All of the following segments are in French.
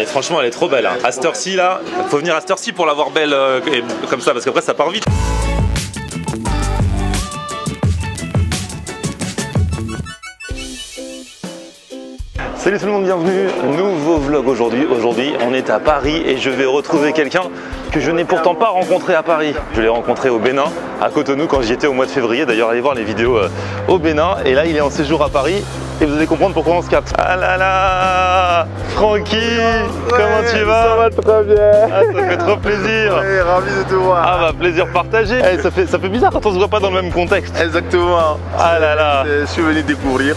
Franchement, elle est trop belle. Hein. À cette heure-ci, là, faut venir à cette heure-ci pour la voir belle comme ça, parce qu'après, ça part vite. Salut tout le monde, bienvenue, nouveau vlog aujourd'hui. Aujourd'hui, on est à Paris et je vais retrouver quelqu'un que je n'ai pourtant pas rencontré à Paris. Je l'ai rencontré au Bénin, à Cotonou, quand j'y étais au mois de février. D'ailleurs, allez voir les vidéos au Bénin. Et là, il est en séjour à Paris et vous allez comprendre pourquoi on se capte. Ah là là, Francky, comment tu vas? Ça va très bien. Ah, ça fait trop plaisir. Ouais, ravi de te voir. Ah bah, plaisir partagé. Hey, ça fait bizarre quand on se voit pas dans le même contexte. Exactement. Ah là là. Je suis venu découvrir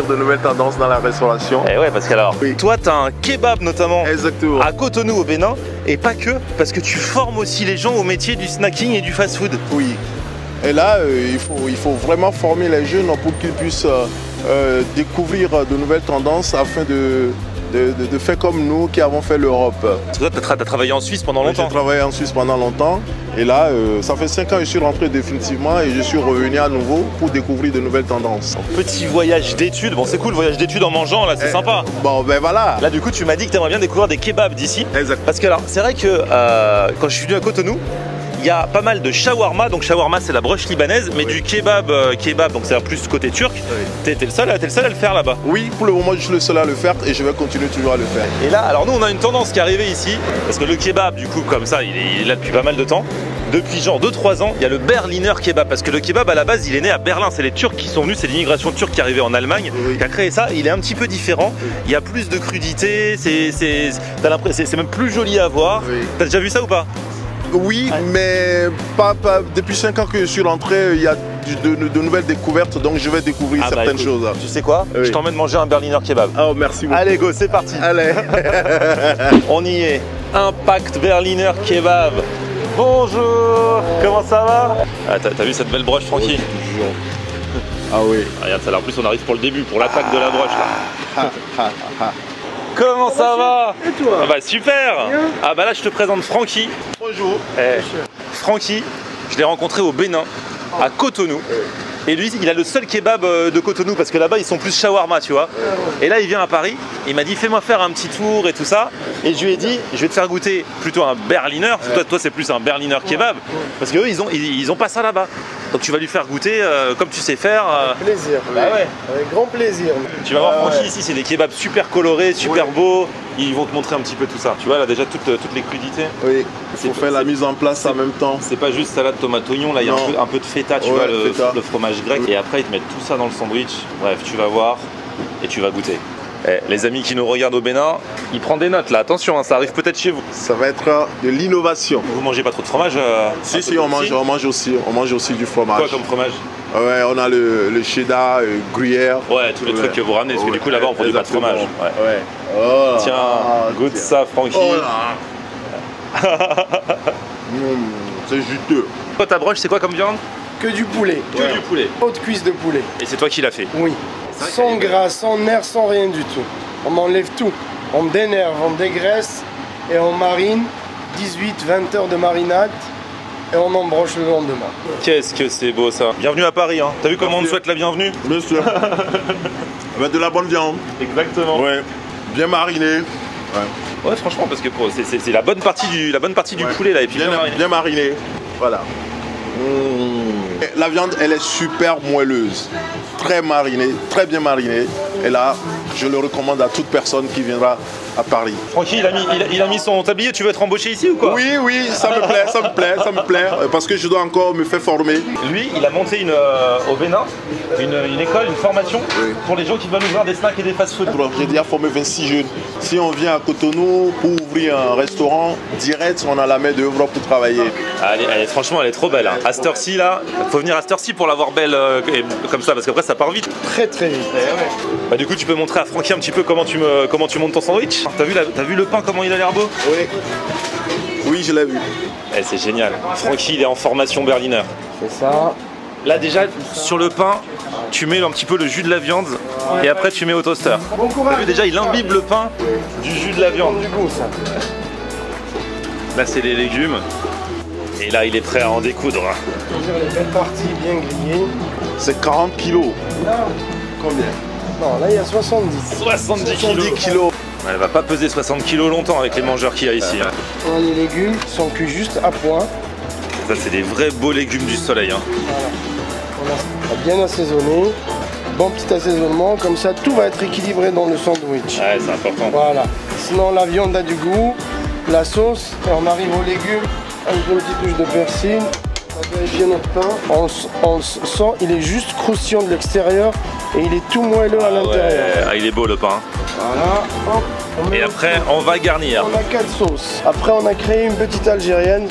de nouvelles tendances dans la restauration. Et ouais, parce qu'alors, oui. Toi, t'as un kebab notamment. Exactement. À Cotonou au Bénin, et pas que, parce que tu formes aussi les gens au métier du snacking et du fast-food. Oui. Et là, il faut vraiment former les jeunes pour qu'ils puissent découvrir de nouvelles tendances afin de faire comme nous qui avons fait l'Europe. Parce que toi, tu as travaillé en Suisse pendant longtemps. J'ai travaillé en Suisse pendant longtemps. Et là, ça fait 5 ans que je suis rentré définitivement et je suis revenu à nouveau pour découvrir de nouvelles tendances. Petit voyage d'études. Bon, c'est cool, voyage d'études en mangeant, là, c'est sympa. Bon, ben voilà. Là, du coup, tu m'as dit que tu aimerais bien découvrir des kebabs d'ici. Exact. Parce que, alors, c'est vrai que quand je suis venu à Cotonou, il y a pas mal de shawarma, donc shawarma c'est la broche libanaise, mais du kebab, donc c'est plus côté turc. Oui. T'es le seul à le faire là-bas. Oui, pour le moment je suis le seul à le faire et je vais continuer toujours à le faire. Et là, alors nous on a une tendance qui est arrivée ici, parce que le kebab du coup comme ça, il est là depuis pas mal de temps. Depuis genre 2-3 ans, il y a le Berliner kebab, parce que le kebab à la base il est né à Berlin, c'est les Turcs qui sont venus, c'est l'immigration turque qui est arrivée en Allemagne, oui, qui a créé ça. Il est un petit peu différent, il y a plus de crudité, c'est même plus joli à voir. Oui. T'as déjà vu ça ou pas? Oui, mais pas depuis 5 ans que je suis rentré, il y a de nouvelles découvertes, donc je vais découvrir certaines choses. Tu sais quoi? Oui. Je t'emmène manger un Berliner kebab. Oh, merci beaucoup. Allez, go, c'est parti. Allez. On y est. Impact Berliner kebab. Bonjour. Comment ça va? Ah, t'as vu cette belle broche, Francky? Ah oui. Regarde, ça, en plus on arrive pour le début, pour l'attaque de la broche là. Comment ça va? Et toi? Ah bah super. Bien. Ah bah là je te présente Francky. Bonjour. Francky, je l'ai rencontré au Bénin, à Cotonou. Et lui, il a le seul kebab de Cotonou, parce que là-bas ils sont plus shawarma, tu vois. Et là il vient à Paris, il m'a dit fais-moi faire un petit tour et tout ça. Et je lui ai dit je vais te faire goûter plutôt un Berliner, parce que toi c'est plus un Berliner kebab, parce qu'eux ils ont pas ça là-bas. Donc tu vas lui faire goûter comme tu sais faire. Avec plaisir. Bah ouais. Avec grand plaisir. Tu vas voir Francky ici, c'est des kebabs super colorés, super beaux. Ils vont te montrer un petit peu tout ça. Tu vois là déjà toutes les crudités. Oui. Il faut faire la mise en place en même temps. C'est pas juste salade tomate oignon, là il y a un peu de feta, tu vois, le fromage grec. Et après ils te mettent tout ça dans le sandwich. Bref, tu vas voir et tu vas goûter. Les amis qui nous regardent au Bénin, ils prennent des notes là, attention, hein, ça arrive peut-être chez vous. Ça va être de l'innovation. Vous mangez pas trop de fromage? Si, on mange aussi du fromage. Quoi comme fromage? Ouais, on a le cheddar, gruyère. Ouais, tous les trucs que vous ramenez, parce que du coup là-bas on produit pas de fromage. Ouais. Oh, tiens, goûte ça, Francky. Oh c'est juteux. Toi, ta broche, c'est quoi comme viande? Que du poulet. Que du poulet. Haute cuisse de poulet. Et c'est toi qui l'as fait? Oui. Sans gras, sans nerfs, sans rien du tout. On enlève tout. On dénerve, on dégraisse et on marine. 18-20 heures de marinade et on embroche le lendemain. Qu'est-ce que c'est beau ça. Bienvenue à Paris, hein. T'as vu comment on te souhaite la bienvenue? Bien sûr. Avec de la bonne viande. Exactement. Ouais. Bien mariné. Ouais, franchement, parce que c'est la bonne partie du poulet là, et puis bien mariné. Voilà. La viande, elle est super moelleuse, très marinée, très bien marinée. Et là, je le recommande à toute personne qui viendra à Paris. Francky, il a mis son tablier. Tu veux être embauché ici ou quoi? Oui, ça me plaît, parce que je dois encore me faire former. Lui, il a monté au Bénin une école, une formation pour les gens qui veulent ouvrir des snacks et des fast-food. J'ai déjà formé 26 jeunes. Si on vient à Cotonou pour ouvrir un restaurant, direct, on a la main d'œuvre pour travailler. Franchement, elle est trop belle. Hein. À cette heure-ci, là, faut venir à cette heure-ci pour la voir belle comme ça, parce qu'après ça part vite. Très vite. Bah, du coup, tu peux montrer à Francky un petit peu comment tu montes ton sandwich. T'as vu le pain, comment il a l'air beau? Oui, je l'ai vu. C'est génial. Francky, il est en formation Berliner. C'est ça. Là déjà, sur le pain, tu mets un petit peu le jus de la viande et après tu mets au toaster. Bon courage. T'as vu, déjà, il imbibe le pain du jus de la viande. Du goût, ça. Là, c'est les légumes. Et là, il est prêt à en découdre. Les belles parties bien grillées. C'est 40 kilos. Là, combien? Non, là, il y a 70. 70 kilos. Elle va pas peser 60 kg longtemps avec les mangeurs qu'il y a ici. Hein. On a les légumes qui sont cuits juste à point. Ça, c'est des vrais beaux légumes du soleil. Hein. Voilà. On a bien assaisonné. Bon petit assaisonnement, comme ça tout va être équilibré dans le sandwich. Ouais, c'est important. Voilà. Sinon la viande a du goût, la sauce, et on arrive aux légumes avec une petite touche de persil. On va vérifier notre pain. On le sent, il est juste croustillant de l'extérieur et il est tout moelleux à l'intérieur. Ouais. Ah, il est beau le pain. Voilà. Hop, Et après, on va garnir. on a 4 sauces. Après on a créé une petite algérienne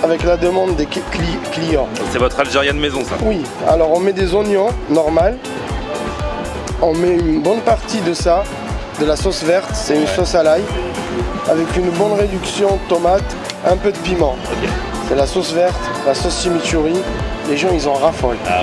avec la demande des clients. C'est votre algérienne maison, ça? Oui, alors on met des oignons, normal. On met une bonne partie de ça, de la sauce verte, c'est une sauce à l'ail, avec une bonne réduction de tomates, un peu de piment. Ok. C'est la sauce verte, la sauce chimichurri, les gens ils en raffolent. Ah.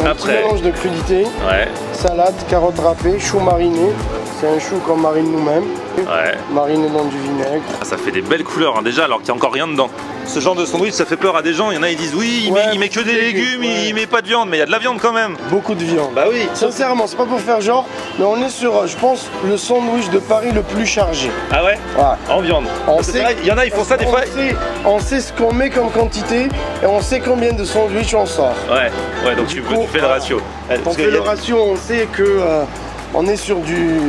Un Après. petit mélange de crudités, Ouais, salade, carottes râpées, choux marinés, c'est un chou qu'on marine nous-mêmes, ouais. mariné dans du vinaigre. Ah, ça fait des belles couleurs hein, déjà alors qu'il n'y a encore rien dedans. Ce genre de sandwich ça fait peur à des gens, il y en a ils disent oui il met que des légumes, il met pas de viande, mais il y a de la viande quand même. Beaucoup de viande. Bah oui. Sincèrement, c'est pas pour faire genre, mais on est sur, je pense, le sandwich de Paris le plus chargé. Ah ouais. Voilà. En viande. On C'est sait- vrai, il y en a ils font ça des fois. On sait ce qu'on met comme quantité et on sait combien de sandwichs on sort. Ouais donc tu coup, fais le ratio. On Parce fait que le ratio, on sait que on est sur du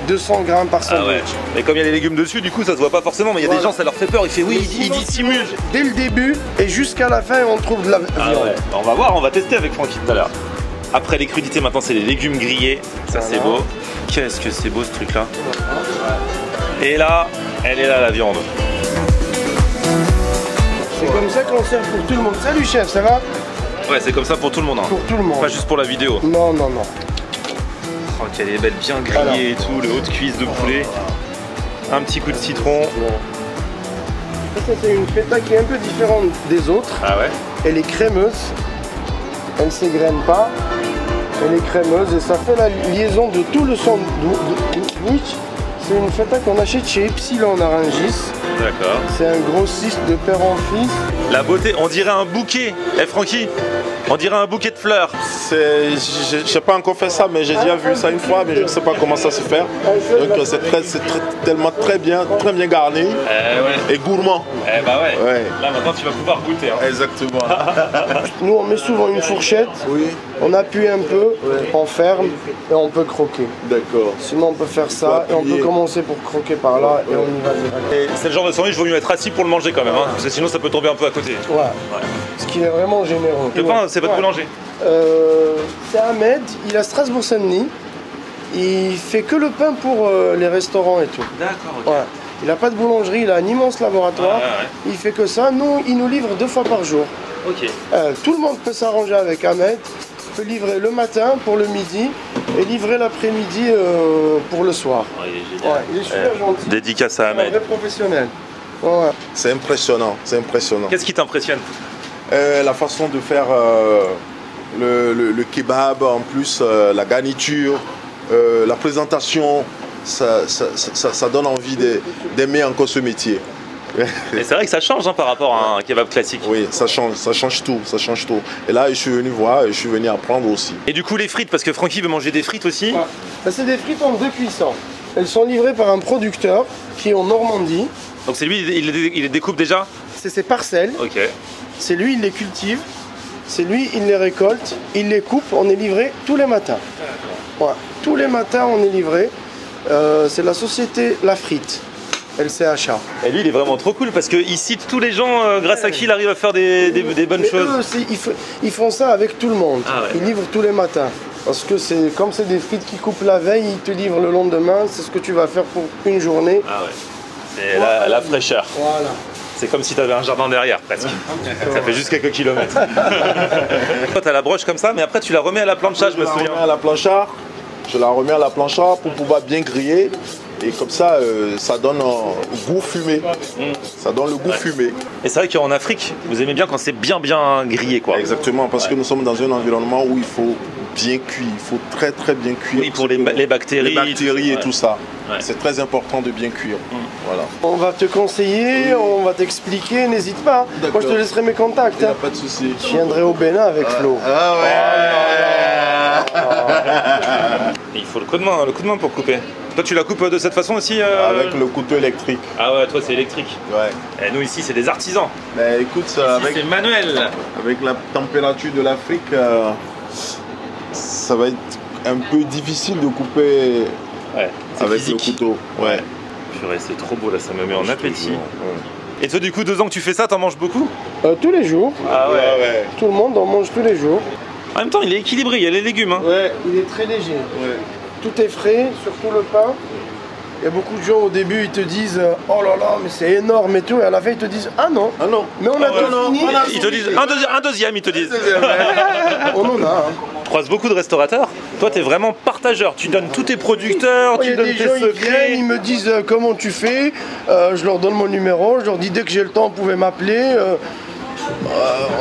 200 grammes par Ah ouais. sandwich. Mais comme il y a les légumes dessus, du coup ça se voit pas forcément, mais il y a des Voilà. gens ça leur fait peur, il fait oui, il dissimule. Dès le début et jusqu'à la fin, on trouve de la Ah viande. ouais. On va voir, on va tester avec Francky tout à l'heure. Après les crudités, maintenant c'est les légumes grillés. Ça c'est Voilà. beau. Qu'est-ce que c'est beau ce truc là. Et là, elle est là la viande. C'est comme ça qu'on sert pour tout le monde. Salut chef, ça va? Ouais, c'est comme ça pour tout le monde. Hein. Pour tout le monde. Pas juste pour la vidéo. Non, non, non. Oh, qu'elle est belle, bien grillée et tout, le haut de cuisse de poulet. Un petit coup de citron. Ça, c'est une feta qui est un peu différente des autres. Ah ouais. Elle est crémeuse. Elle ne s'égrène pas. Elle est crémeuse et ça fait la liaison de tout le sandwich. C'est une feta qu'on achète chez Epsilon Arangis. D'accord. C'est un grossiste de père en fils. La beauté, on dirait un bouquet. Eh Francky, on dirait un bouquet de fleurs. Je n'ai pas encore fait ça, mais j'ai déjà vu ça une fois, mais je ne sais pas comment ça se fait. Donc c'est tellement très bien garni Ouais. et gourmand. Eh bah ouais. Ouais. Là maintenant tu vas pouvoir goûter. Hein. Exactement. Nous, on met souvent une fourchette. Oui, On appuie un peu, on ferme et on peut croquer. d'accord. Sinon, on peut faire ça et on peut commencer pour croquer par là et on y va direct. Et c'est le genre de sandwich, il vaut mieux être assis pour le manger quand même, hein, parce que sinon ça peut tomber un peu à côté. Ouais. Ce qui est vraiment généreux. Le pain, c'est votre Ouais. boulanger. C'est Ahmed, il a Strasbourg-Saint-Denis. Il fait que le pain pour les restaurants et tout. D'accord, Ouais. Il n'a pas de boulangerie, il a un immense laboratoire. Ouais. Il fait que ça. Nous, il nous livre 2 fois par jour. Ok. Tout le monde peut s'arranger avec Ahmed. Il peut livrer le matin pour le midi et livrer l'après-midi pour le soir. Ouais, il est Ouais, génial. il est super gentil. Dédicace à Un Ahmed. vrai professionnel. Ouais. C'est impressionnant, c'est impressionnant. Qu'est-ce qui t'impressionne? La façon de faire le kebab, en plus la garniture, la présentation, ça donne envie d'aimer encore ce métier. Et c'est vrai que ça change hein, par rapport à un kebab classique. Oui, ça change tout, ça change tout. Et là, je suis venu voir et je suis venu apprendre aussi. Et du coup les frites, parce que Francky veut manger des frites aussi. Ouais. Ça, c'est des frites en 2 cuissons. Elles sont livrées par un producteur qui est en Normandie. Donc c'est lui, il les découpe déjà. C'est ses parcelles. Ok. C'est lui, il les cultive. C'est lui, il les récolte. Il les coupe. On est livré tous les matins. Ouais. Tous les matins, on est livré. C'est la société La Frite, LCHA. Et lui il est vraiment trop cool parce qu'il cite tous les gens grâce à qui il arrive à faire des bonnes Mais choses. eux, ils font ça avec tout le monde. Ah ouais. Ils livrent tous les matins. Parce que comme c'est des frites qui coupent la veille, ils te livrent le lendemain. C'est ce que tu vas faire pour une journée. Ah ouais. C'est la fraîcheur. Voilà. C'est comme si tu avais un jardin derrière presque. Ça fait juste quelques kilomètres. Toi t'as la broche comme ça, mais après tu la remets à la plancha, je me souviens. Je la remets à la plancha pour pouvoir bien griller. Et comme ça, ça donne un goût fumé. Ça donne le goût fumé. Et c'est vrai qu'en Afrique, vous aimez bien quand c'est bien grillé quoi. Exactement, parce que nous sommes dans un environnement où il faut bien cuire, il faut très bien cuire. Oui, pour les bactéries. Les bactéries et Ouais. tout ça. Ouais. C'est très important de bien cuire. Voilà. On va te conseiller, on va t'expliquer, n'hésite pas. Moi, je te laisserai mes contacts. Il n'y a hein. pas de souci. Je viendrai au Bénin avec Flo. Ah ouais. Il faut le coup de main pour couper. Toi, tu la coupes de cette façon aussi Avec le couteau électrique. Ah ouais, toi, c'est électrique. Ouais. Et nous, ici, c'est des artisans. Mais écoute, Ici, avec, c'est manuel. avec la température de l'Afrique, ça va être un peu difficile de couper Ouais, c'est avec physique. le couteau. Ouais. Purée, c'est trop beau là, ça me met en Je te appétit. jure, ouais. Et toi, du coup, 2 ans que tu fais ça, t'en manges beaucoup? Tous les jours. Ah Ouais. Tout le monde en mange tous les jours. En même temps, il est équilibré, il y a les légumes. Hein. Ouais, il est très léger. Ouais. Tout est frais, surtout le pain. Il y a beaucoup de gens au début, ils te disent oh là là, mais c'est énorme et tout. Et à la fin, ils te disent ah non. Ah non. Mais on a tout fini. Ils te disent un deuxième, ils te disent. On en a. Hein. Tu croises beaucoup de restaurateurs. Toi, t'es vraiment partageur. Tu donnes tous tes producteurs, Il y tu a donnes des tes gens, ils viennent, secrets. ils me disent comment tu fais. Je leur donne mon numéro. Je leur dis dès que j'ai le temps, vous pouvez m'appeler.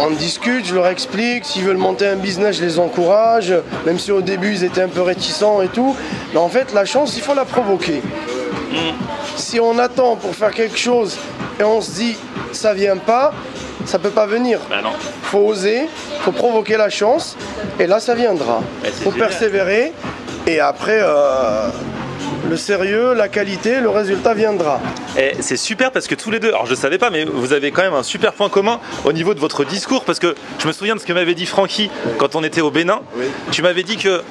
On discute, je leur explique. S'ils veulent monter un business, je les encourage. Même si au début, ils étaient un peu réticents et tout. Mais en fait, la chance, il faut la provoquer. Si on attend pour faire quelque chose et on se dit ça vient pas, ça peut pas venir. Bah non. Faut oser, faut provoquer la chance et là ça viendra. Ouais, c'est Faut génial. persévérer et après le sérieux, la qualité, le résultat viendra. Et c'est super parce que tous les deux, alors je savais pas, mais vous avez quand même un super point commun au niveau de votre discours parce que je me souviens de ce que m'avait dit Francky quand on était au Bénin. Oui. Tu m'avais dit que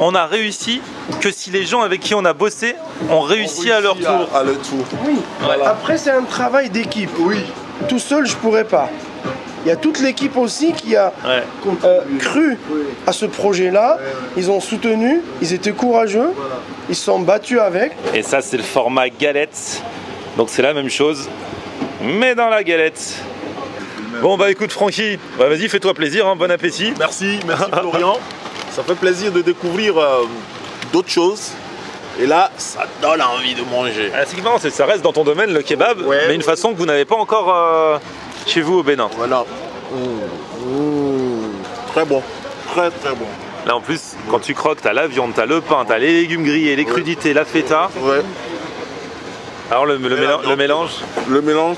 on a réussi que si les gens avec qui on a bossé ont réussi à leur tour. À leur tour. Oui. Voilà. Après c'est un travail d'équipe. Oui. Tout seul je pourrais pas. Il y a toute l'équipe aussi qui a Ouais. cru à ce projet-là. Ils ont soutenu, ils étaient courageux, ils se sont battus avec. Et ça, c'est le format galette. Donc c'est la même chose, mais dans la galette. Bon bah écoute Francky, bah, vas-y fais-toi plaisir, hein, bon appétit. Merci Florian. Ça fait plaisir de découvrir d'autres choses. Et là, ça donne envie de manger. Ah, c'est marrant, ça reste dans ton domaine le kebab, Ouais. mais une façon que vous n'avez pas encore chez vous au Bénin. Voilà. Très bon. Très très bon. Là en plus, quand tu croques, t'as la viande, t'as le pain, t'as les légumes grillés, les crudités, la feta. Ouais. Alors le mélange. Le mélange,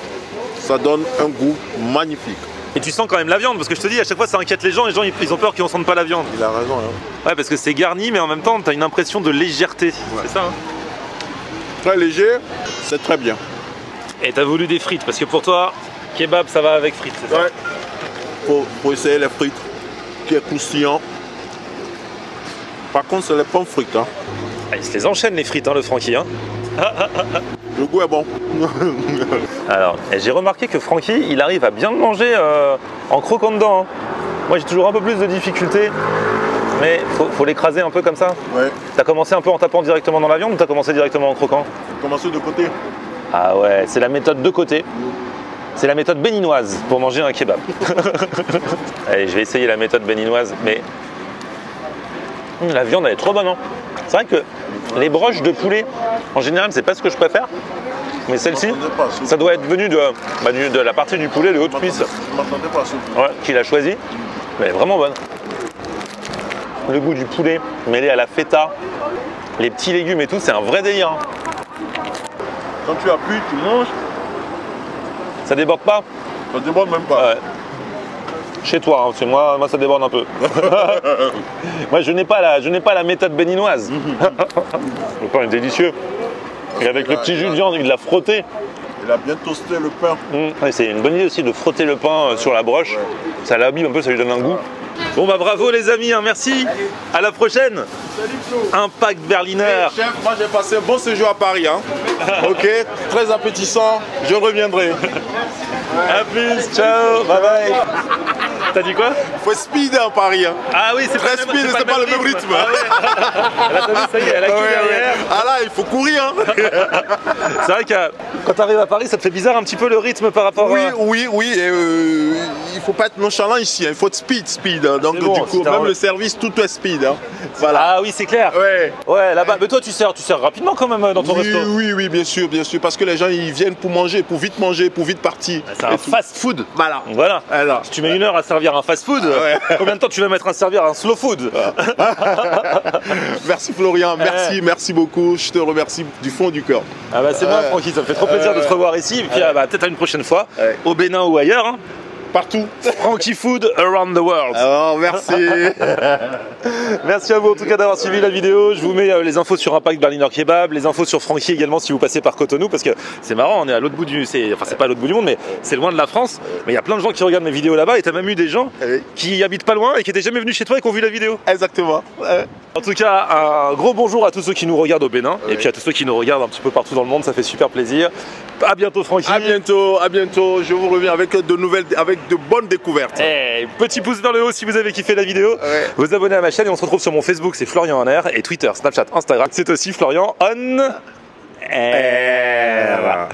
ça donne un goût magnifique. Et tu sens quand même la viande, parce que je te dis, à chaque fois ça inquiète les gens ils ont peur qu'ils ne sentent pas la viande. Il a raison. Hein. Ouais, parce que c'est garni, mais en même temps, t'as une impression de légèreté. C'est ça, hein. Très léger, c'est très bien. Et t'as voulu des frites, parce que pour toi, kebab ça va avec frites, c'est ça? Ouais. Faut essayer les frites, qui est croustillant. Par contre, c'est les pommes frites. Hein. Ah, il se les enchaîne les frites, hein, le Francky. Hein. Le goût est bon. Alors, j'ai remarqué que Francky, il arrive à bien le manger en croquant dedans. Hein. Moi, j'ai toujours un peu plus de difficultés, mais faut l'écraser un peu comme ça. Ouais. T'as commencé un peu en tapant directement dans la viande ou t'as commencé directement en croquant? Commencez de côté. Ah ouais, c'est la méthode de côté. C'est la méthode béninoise pour manger un kebab. Allez, je vais essayer la méthode béninoise, mais la viande elle est trop bonne. Hein. C'est vrai que les broches de poulet, en général, c'est pas ce que je préfère. Mais celle-ci, ça doit être venu de la partie du poulet de haute cuisse. Je m'attendais pas à ça. Ouais, qu'il a choisi. Mais elle est vraiment bonne. Le goût du poulet mêlé à la feta, les petits légumes et tout, c'est un vrai délire. Hein. Quand tu appuies, tu manges, Ça déborde pas? ça ne déborde même pas. Ouais. Chez toi, hein, parce que moi ça déborde un peu. Moi je n'ai pas la méthode béninoise. Le pain est délicieux. Et avec le petit jus de viande, il l'a frotté. Il a bien toasté le pain. Ouais, c'est une bonne idée aussi de frotter le pain sur la broche. Ouais. Ça l'abîme un peu, ça lui donne un goût. Bon bah bravo les amis, hein, merci. À la prochaine. Impact Berliner. Chef, moi j'ai passé un bon séjour à Paris. Hein. Ok, très appétissant, je reviendrai. A plus, ciao, bye bye. T'as dit quoi? Faut speed à Paris. Hein. Ah oui, c'est Très speed, c'est pas le même rythme. Ah ouais. Là, t'as vu, ça y est, elle a quitté derrière. Ah là, il faut courir. Hein. C'est vrai que quand t'arrives à Paris, ça te fait bizarre un petit peu le rythme par rapport Oui, à... oui. Et, il faut pas être nonchalant ici. Hein. Il faut être speed. Hein. Donc bon, du coup, si t'as même envie. le service, tout est speed. Hein. Voilà. Ah oui, c'est clair. Ouais. Ouais, là-bas. Mais toi, tu sers rapidement quand même dans ton resto. Oui, bien sûr. Parce que les gens, ils viennent pour manger, pour vite partir. C'est un fast-food. Voilà. Voilà. Alors. Si tu mets 1 heure à servir un fast-food, ouais. combien de temps tu vas mettre à servir un slow-food? Merci Florian, merci beaucoup. Je te remercie du fond du cœur. Ah bah c'est moi, Francky, ça me fait trop plaisir de te revoir ici. Et puis peut-être à une prochaine fois, Ouais. au Bénin ou ailleurs. Hein. partout. Frankie Food around the world. Alors, merci. Merci à vous en tout cas d'avoir suivi la vidéo. Je vous mets les infos sur Impact Berliner Kebab, les infos sur Frankie également si vous passez par Cotonou, parce que c'est marrant, on est à l'autre bout du... Enfin c'est pas à l'autre bout du monde, mais c'est loin de la France. Mais il y a plein de gens qui regardent mes vidéos là-bas et t'as même eu des gens qui habitent pas loin et qui étaient jamais venus chez toi et qui ont vu la vidéo. Exactement. En tout cas, un gros bonjour à tous ceux qui nous regardent au Bénin et puis à tous ceux qui nous regardent un petit peu partout dans le monde, ça fait super plaisir. À bientôt Francky. À bientôt, à bientôt. Je vous reviens avec de bonnes découvertes. Et petit pouce vers le haut si vous avez kiffé la vidéo. Vous abonnez à ma chaîne et on se retrouve sur mon Facebook, c'est Florian en Air, et Twitter, Snapchat, Instagram, c'est aussi Florian on Air.